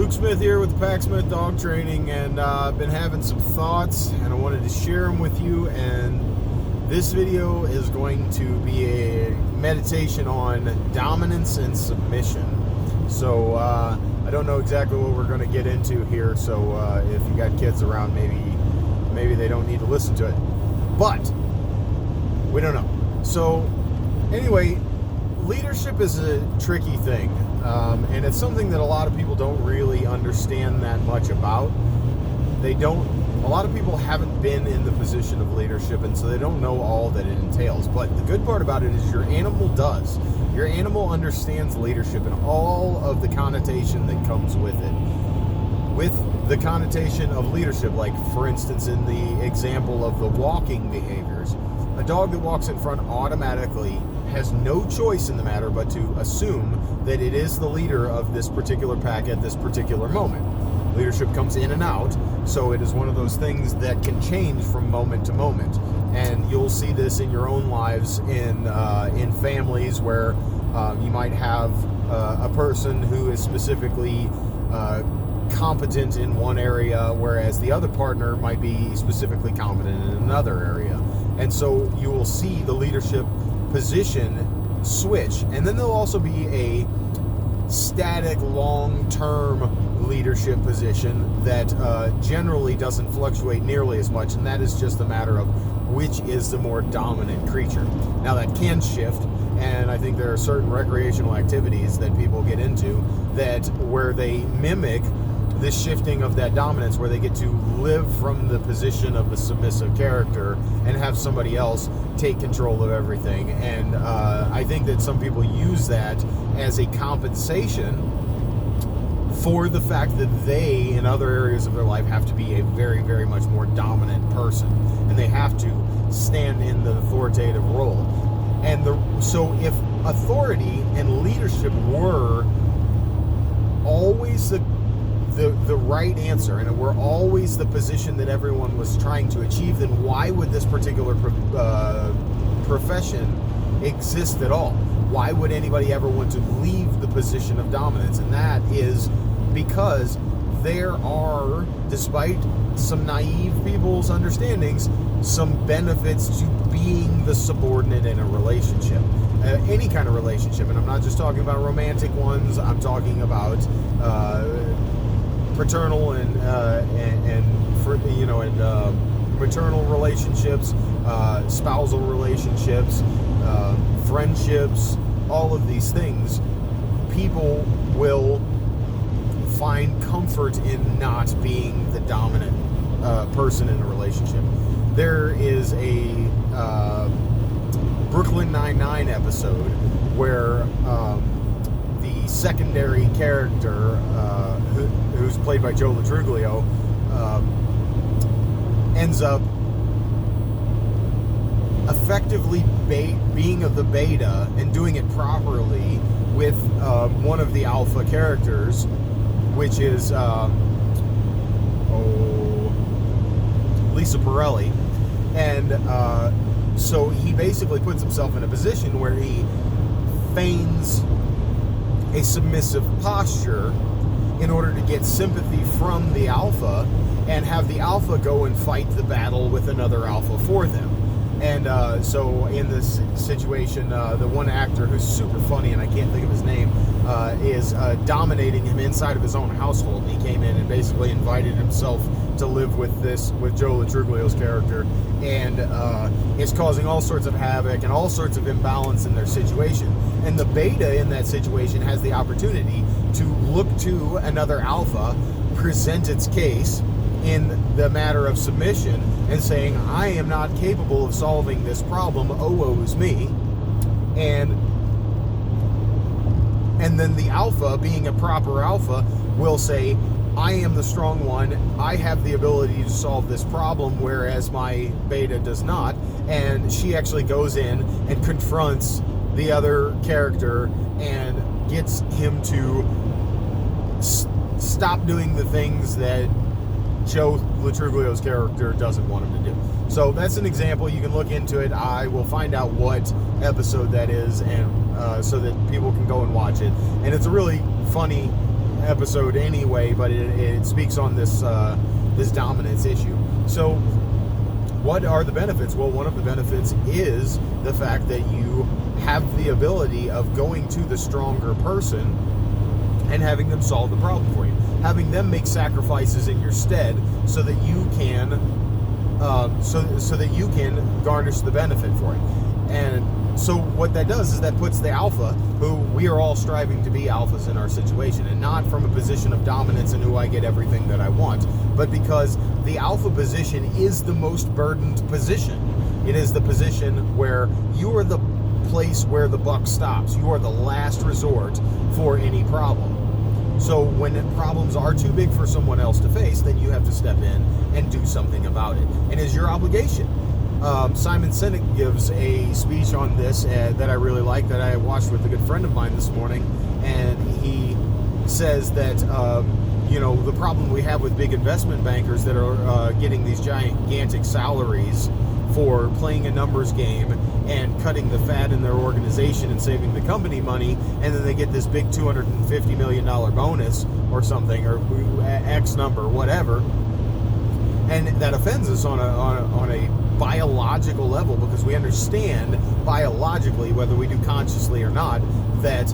Luke Smith here with the Packsmith Dog Training, and I've been having some thoughts and I wanted to share them with you. And this video is going to be a meditation on dominance and submission. So I don't know exactly what we're going to get into here, so if you got kids around, maybe they don't need to listen to it, but we don't know. So anyway, leadership is a tricky thing, and it's something that a lot of people don't really understand that much about. A lot of people haven't been in the position of leadership, and so they don't know all that it entails. But the good part about it is your animal does. Your animal understands leadership and all of the connotation that comes with it. With the connotation of leadership, like for instance in the example of the walking behaviors, a dog that walks in front automatically has no choice in the matter but to assume that it is the leader of this particular pack at this particular moment. Leadership comes in and out, so it is one of those things that can change from moment to moment. And you'll see this in your own lives in families where you might have a person who is specifically competent in one area, whereas the other partner might be specifically competent in another area. And so you will see the leadership position switch. And then there'll also be a static long-term leadership position that generally doesn't fluctuate nearly as much, and that is just a matter of which is the more dominant creature. Now that can shift, and I think there are certain recreational activities that people get into where they mimic this shifting of that dominance, where they get to live from the position of the submissive character and have somebody else take control of everything. And I think that some people use that as a compensation for the fact that they, in other areas of their life, have to be a very, very much more dominant person, and they have to stand in the authoritative role. And so if authority and leadership were always the right answer, and it were always the position that everyone was trying to achieve, then why would this particular profession exist at all? Why would anybody ever want to leave the position of dominance? And that is because there are, despite some naive people's understandings, some benefits to being the subordinate in a relationship, any kind of relationship. And I'm not just talking about romantic ones. I'm talking about paternal and maternal relationships, spousal relationships, friendships, all of these things. People will find comfort in not being the dominant person in a relationship. There is a Brooklyn Nine-Nine episode where the secondary character, who's played by Joe Latruglio, ends up effectively being of the beta and doing it properly with one of the alpha characters, which is Lisa Pirelli. And so he basically puts himself in a position where he feigns a submissive posture in order to get sympathy from the alpha and have the alpha go and fight the battle with another alpha for them. And so in this situation, the one actor who's super funny, and I can't think of his name, is dominating him inside of his own household. He came in and basically invited himself to live with Joe Latruglio's character, and is causing all sorts of havoc and all sorts of imbalance in their situation. And the beta in that situation has the opportunity to look to another alpha, present its case in the matter of submission, and saying, I am not capable of solving this problem, woe's me. And then the alpha, being a proper alpha, will say, I am the strong one, I have the ability to solve this problem, whereas my beta does not. And she actually goes in and confronts the other character and gets him to stop doing the things that Joe Latruglio's character doesn't want him to do. So that's an example. You can look into it. I will find out what episode that is, and so that people can go and watch it. And it's a really funny episode anyway, but it speaks on this dominance issue. So what are the benefits? Well, one of the benefits is the fact that you have the ability of going to the stronger person and having them solve the problem for you, having them make sacrifices in your stead so that you can so that you can garnish the benefit for it. And so what that does is that puts the alpha, who we are all striving to be alphas in our situation, and not from a position of dominance and who I get everything that I want, but because the alpha position is the most burdened position. It is the position where you are the place where the buck stops. You are the last resort for any problem. So when problems are too big for someone else to face, then you have to step in and do something about it. And it's your obligation. Simon Sinek gives a speech on this that I really like, that I watched with a good friend of mine this morning, and he says that the problem we have with big investment bankers that are getting these gigantic salaries for playing a numbers game and cutting the fat in their organization and saving the company money, and then they get this big $250 million bonus or something, or X number, whatever, and that offends us on a biological level, because we understand biologically, whether we do consciously or not, that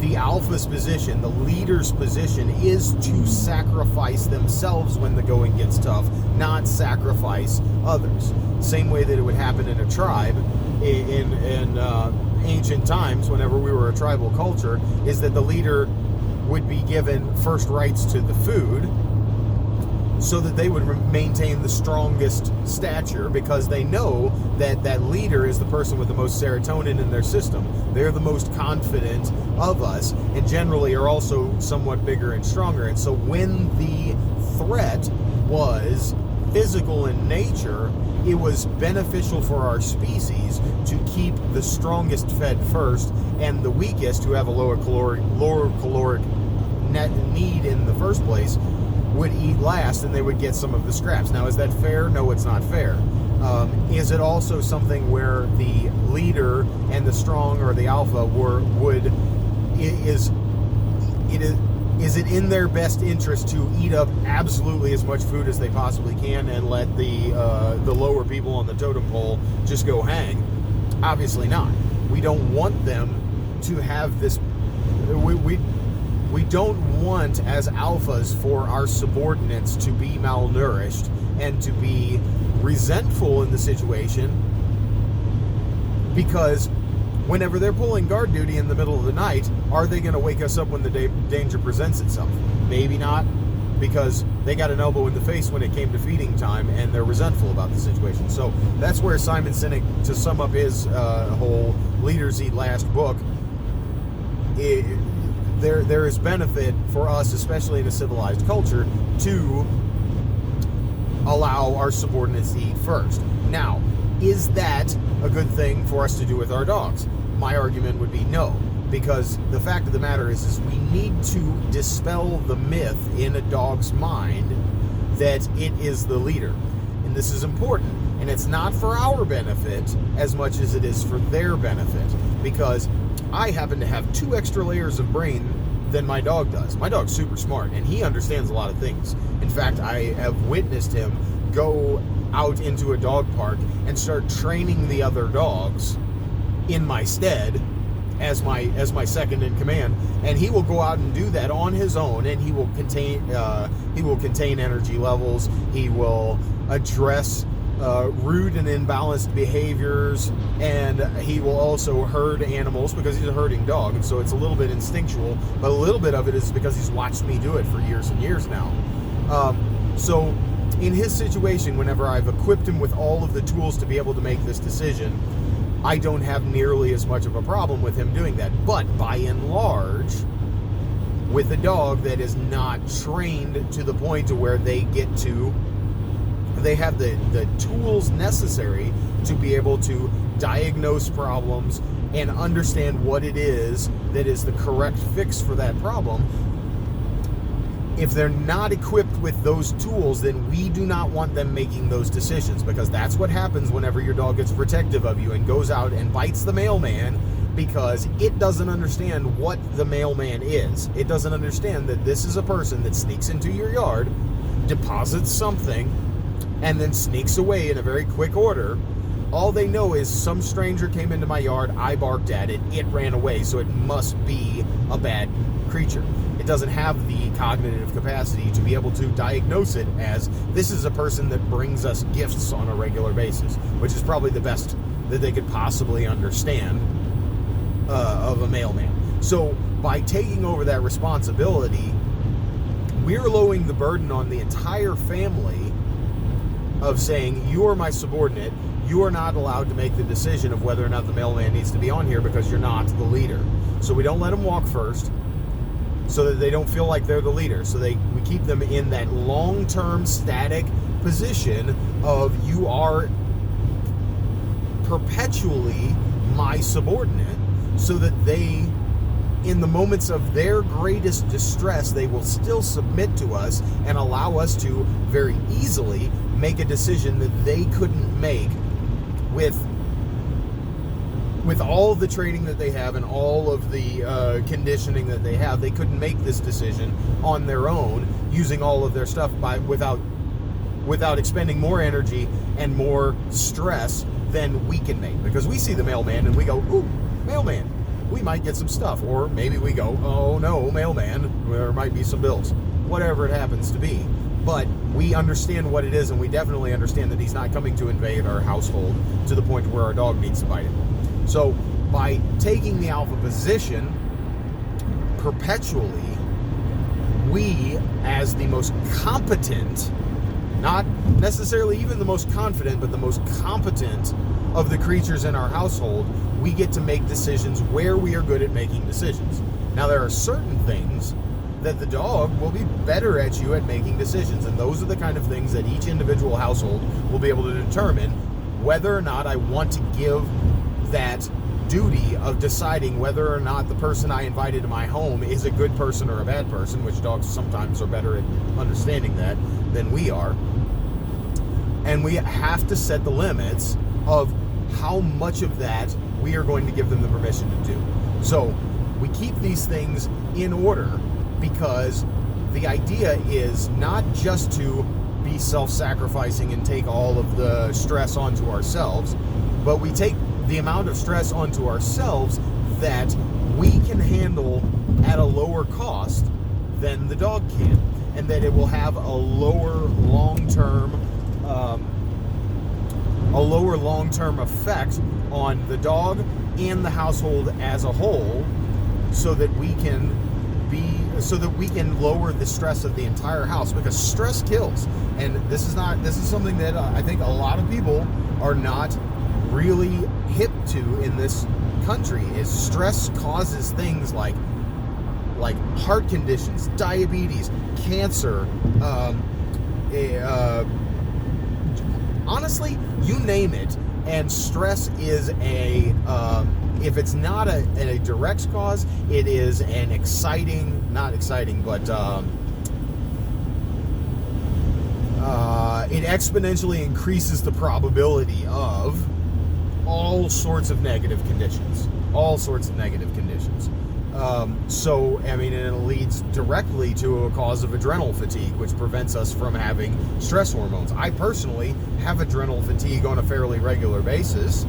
the alpha's position, the leader's position, is to sacrifice themselves when the going gets tough, not sacrifice others. Same way that it would happen in a tribe in ancient times, whenever we were a tribal culture, is that the leader would be given first rights to the food, so that they would maintain the strongest stature, because they know that that leader is the person with the most serotonin in their system. They're the most confident of us, and generally are also somewhat bigger and stronger. And so when the threat was physical in nature, it was beneficial for our species to keep the strongest fed first, and the weakest, who have a lower caloric net need in the first place, would eat last, and they would get some of the scraps. Now, is that fair? No, it's not fair. Is it also something where the leader and the strong, or the alpha, is it in their best interest to eat up absolutely as much food as they possibly can and let the lower people on the totem pole just go hang? Obviously not. We don't want them to have this. We don't want, as alphas, for our subordinates to be malnourished and to be resentful in the situation, because whenever they're pulling guard duty in the middle of the night, are they going to wake us up when the danger presents itself? Maybe not, because they got an elbow in the face when it came to feeding time, and they're resentful about the situation. So that's where Simon Sinek, to sum up his whole Leaders Eat Last book, there is benefit for us, especially in a civilized culture, to allow our subordinates to eat first. Now, is that a good thing for us to do with our dogs? My argument would be no, because the fact of the matter is we need to dispel the myth in a dog's mind that it is the leader. And this is important, and it's not for our benefit as much as it is for their benefit, because I happen to have 2 extra layers of brain than my dog does. My dog's super smart, and he understands a lot of things. In fact, I have witnessed him go out into a dog park and start training the other dogs in my stead as my second in command, and he will go out and do that on his own, and he will contain energy levels. He will address rude and imbalanced behaviors, and he will also herd animals, because he's a herding dog, and so it's a little bit instinctual, but a little bit of it is because he's watched me do it for years and years now. So in his situation, whenever I've equipped him with all of the tools to be able to make this decision, I don't have nearly as much of a problem with him doing that. But by and large, with a dog that is not trained to the point to where they have the tools necessary to be able to diagnose problems and understand what it is that is the correct fix for that problem, if they're not equipped with those tools, then we do not want them making those decisions, because that's what happens whenever your dog gets protective of you and goes out and bites the mailman because it doesn't understand what the mailman is. It doesn't understand that this is a person that sneaks into your yard, deposits something, and then sneaks away in a very quick order. All they know is some stranger came into my yard, I barked at it, it ran away, so it must be a bad creature. It doesn't have the cognitive capacity to be able to diagnose it as this is a person that brings us gifts on a regular basis, which is probably the best that they could possibly understand of a mailman. So by taking over that responsibility, we're lowering the burden on the entire family of saying, you are my subordinate, you are not allowed to make the decision of whether or not the mailman needs to be on here because you're not the leader. So we don't let them walk first so that they don't feel like they're the leader. So we keep them in that long-term static position of you are perpetually my subordinate, so that they, in the moments of their greatest distress, they will still submit to us and allow us to very easily make a decision that they couldn't make with all the training that they have and all of the conditioning that they have. They couldn't make this decision on their own using all of their stuff without expending more energy and more stress than we can make. Because we see the mailman and we go, ooh, mailman, we might get some stuff. Or maybe we go, oh no, mailman, there might be some bills. Whatever it happens to be. But we understand what it is, and we definitely understand that he's not coming to invade our household to the point where our dog needs to bite him. So by taking the alpha position perpetually, we, as the most competent, not necessarily even the most confident, but the most competent of the creatures in our household, we get to make decisions where we are good at making decisions. Now, there are certain things that the dog will be better at you at making decisions, and those are the kind of things that each individual household will be able to determine whether or not I want to give that duty of deciding whether or not the person I invited to my home is a good person or a bad person, which dogs sometimes are better at understanding that than we are. And we have to set the limits of how much of that we are going to give them the permission to do. So we keep these things in order, because the idea is not just to be self-sacrificing and take all of the stress onto ourselves, but we take the amount of stress onto ourselves that we can handle at a lower cost than the dog can, and that it will have a lower long-term effect on the dog and the household as a whole, so that we can lower the stress of the entire house, because stress kills. And this is something that I think a lot of people are not really hip to in this country. Is stress causes things like heart conditions, diabetes, cancer, honestly, you name it. And stress is if it's not a direct cause, it is an it exponentially increases the probability of all sorts of negative conditions. So, I mean, and it leads directly to a cause of adrenal fatigue, which prevents us from having stress hormones. I personally have adrenal fatigue on a fairly regular basis,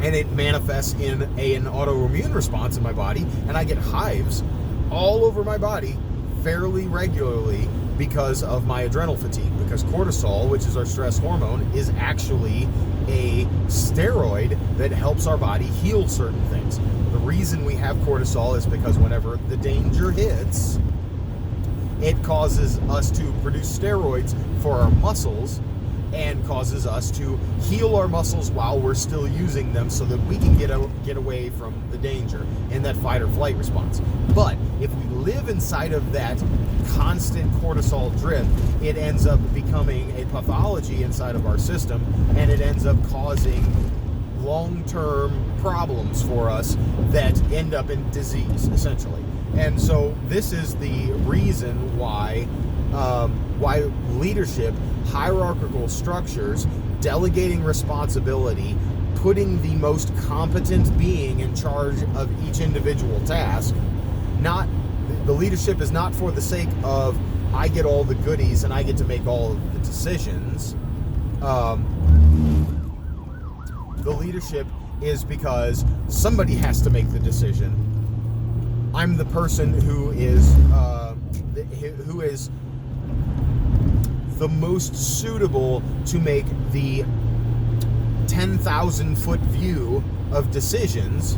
and it manifests in an autoimmune response in my body, and I get hives all over my body fairly regularly because of my adrenal fatigue. Because cortisol, which is our stress hormone, is actually a steroid that helps our body heal certain things. The reason we have cortisol is because whenever the danger hits, it causes us to produce steroids for our muscles and causes us to heal our muscles while we're still using them, so that we can get away from the danger in that fight or flight response. But if we live inside of that constant cortisol drip, it ends up becoming a pathology inside of our system, and it ends up causing long-term problems for us that end up in disease, essentially. And so this is the reason why leadership, hierarchical structures, delegating responsibility, putting the most competent being in charge of each individual task. The leadership is not for the sake of I get all the goodies and I get to make all of the decisions. The leadership is because somebody has to make the decision. I'm the person who is the most suitable to make the 10,000 foot view of decisions,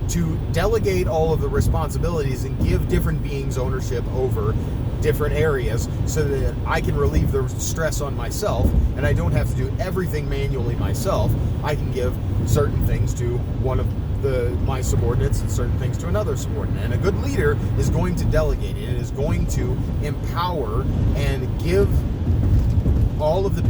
to delegate all of the responsibilities and give different beings ownership over different areas so that I can relieve the stress on myself and I don't have to do everything manually myself. I can give certain things to one of my subordinates and certain things to another subordinate. And a good leader is going to delegate it. It is going to empower and give all of the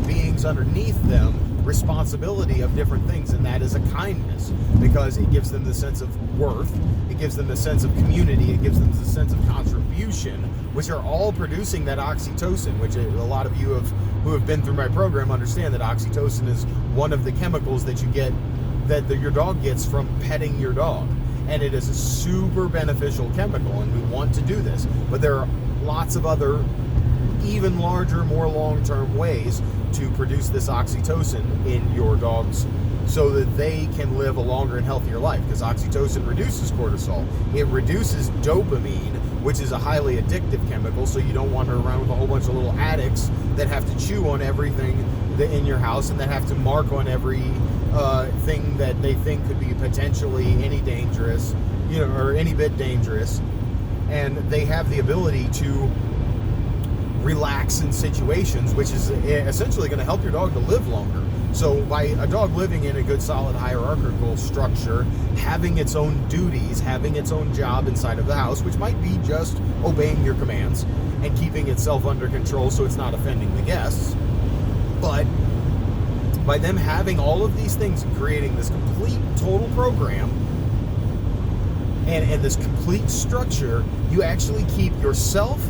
beings underneath them responsibility of different things, and that is a kindness, because it gives them the sense of worth, it gives them the sense of community, it gives them the sense of contribution, which are all producing that oxytocin, which a lot of you who have been through my program understand that oxytocin is one of the chemicals that you get, that your dog gets from petting your dog, and it is a super beneficial chemical, and we want to do this, but there are lots of other even larger, more long-term ways to produce this oxytocin in your dogs so that they can live a longer and healthier life, because oxytocin reduces cortisol. It reduces dopamine, which is a highly addictive chemical, so you don't wander around with a whole bunch of little addicts that have to chew on everything in your house and that have to mark on every thing that they think could be potentially any dangerous, or any bit dangerous, and they have the ability to relax in situations, which is essentially going to help your dog to live longer. So by a dog living in a good solid hierarchical structure, having its own duties, having its own job inside of the house, which might be just obeying your commands and keeping itself under control so it's not offending the guests, but by them having all of these things and creating this complete total program and this complete structure, you actually keep yourself,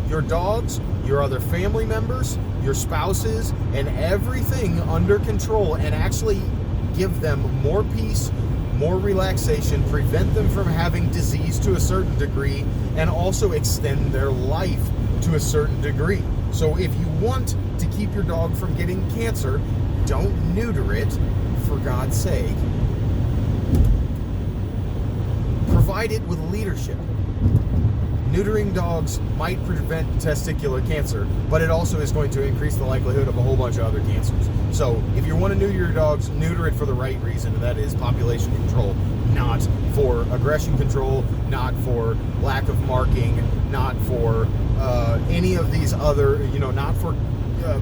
your dogs, your other family members, your spouses, and everything under control, and actually give them more peace, more relaxation, prevent them from having disease to a certain degree, and also extend their life to a certain degree. So if you want to keep your dog from getting cancer, don't neuter it, for God's sake. Provide it with leadership. Neutering dogs might prevent testicular cancer, but it also is going to increase the likelihood of a whole bunch of other cancers. So if you want to neuter your dogs, neuter it for the right reason, and that is population control, not for aggression control, not for lack of marking, not for any of these other, not for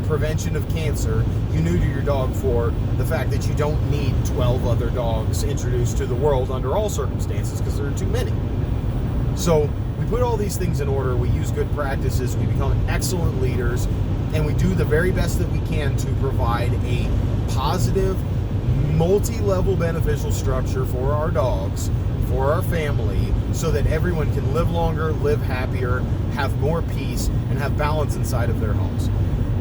prevention of cancer. You neuter your dog for the fact that you don't need 12 other dogs introduced to the world under all circumstances, because there are too many. So we put all these things in order, we use good practices, we become excellent leaders, and we do the very best that we can to provide a positive, multi-level beneficial structure for our dogs, for our family, so that everyone can live longer, live happier, have more peace, and have balance inside of their homes.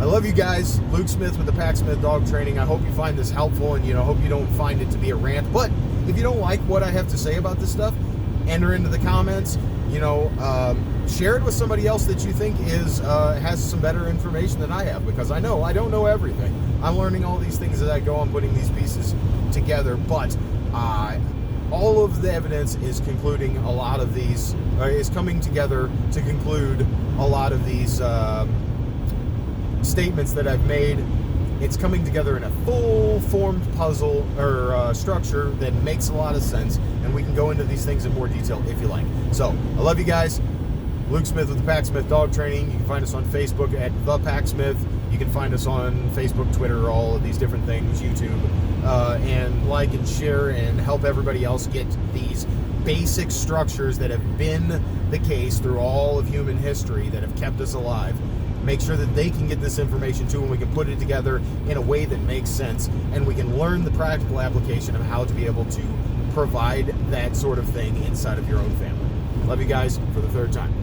I love you guys. Luke Smith with the Pack Smith Dog Training. I hope you find this helpful, and hope you don't find it to be a rant. But if you don't like what I have to say about this stuff, enter into the comments. Share it with somebody else that you think has some better information than I have, because I know I don't know everything. I'm learning all these things as I go on putting these pieces together, but all of the evidence is concluding a lot of these, is coming together to conclude a lot of these statements that I've made. It's coming together in a full-formed puzzle or structure that makes a lot of sense, and we can go into these things in more detail if you like. So, I love you guys. Luke Smith with the Pack Smith Dog Training. You can find us on Facebook at The Pack Smith. You can find us on Facebook, Twitter, all of these different things, YouTube, and like and share and help everybody else get these basic structures that have been the case through all of human history that have kept us alive. Make sure that they can get this information too, and we can put it together in a way that makes sense, and we can learn the practical application of how to be able to provide that sort of thing inside of your own family. Love you guys for the third time.